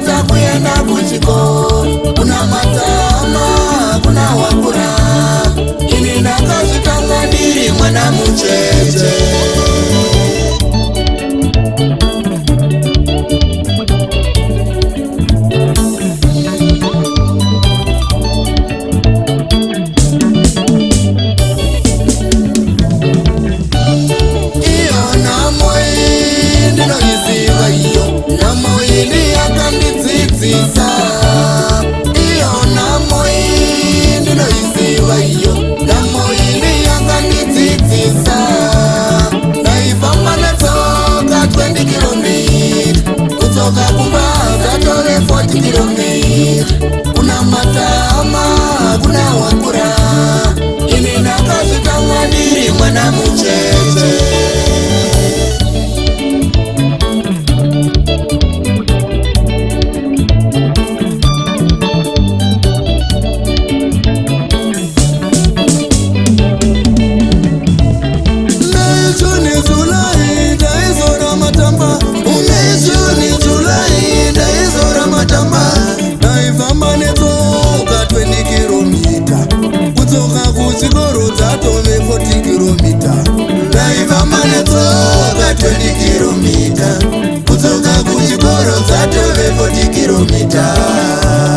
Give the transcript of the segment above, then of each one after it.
kutota kuenda kuchikoro. Kuna matama, kuna wakura. Ini ndakazvitanga ndiri mwana mucheche. Kuna matama, kuna wakura. Ini ndakazvitanga ndiri mwana mucheche. Kuchikoro dzatove 40 km. Ndaifamba netsoka 20 km. Kudzoka kuchikoro dzatove 40 km.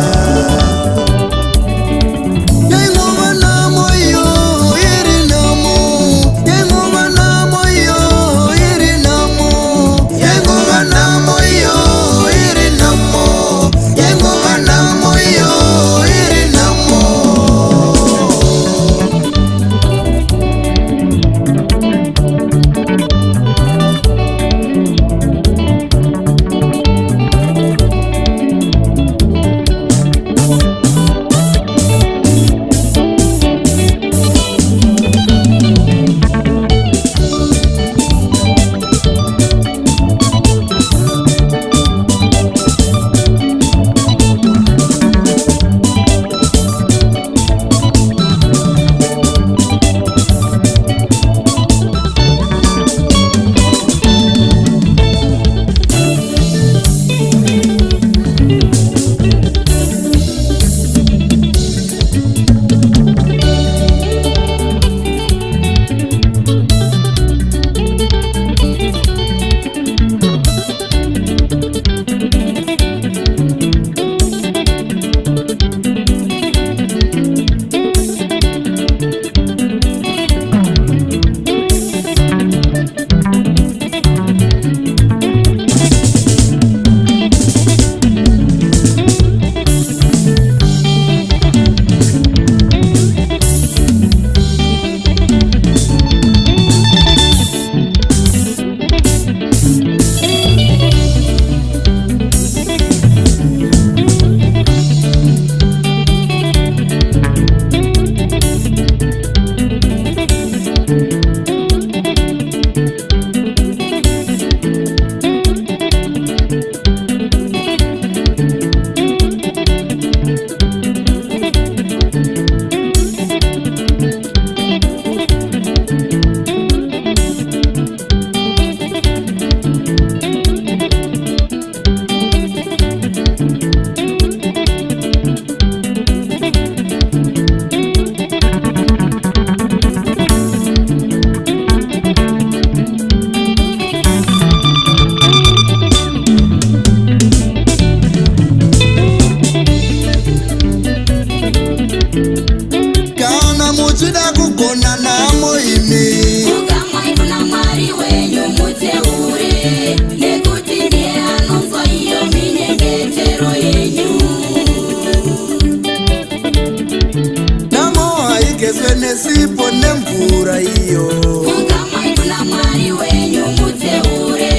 Nesipo nemvura iyo Mukamai kuna mwari wenyu muteure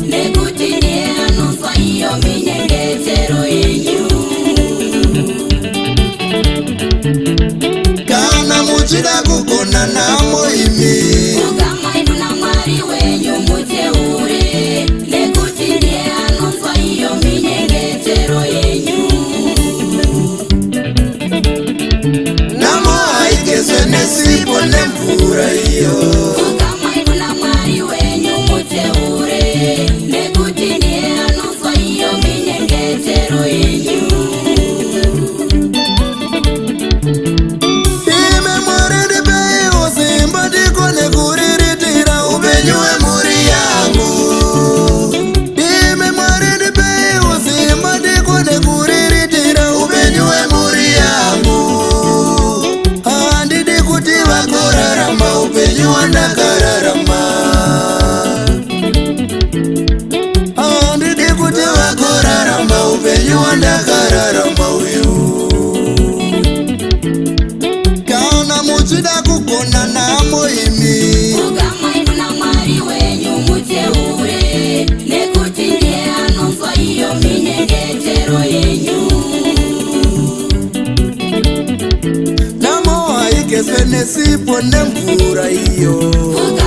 Nekuti ndiye anonzwa iyo minyengetero yenyu Kana muchida kugona namo imi Mukamai kuna mwari wenyu muteure Nekuti ndiye anonzwa iyo minyengetero yenyu Namo haigezwe nesipo nemvura iyo ife nesipo nemvura iyo. Vuga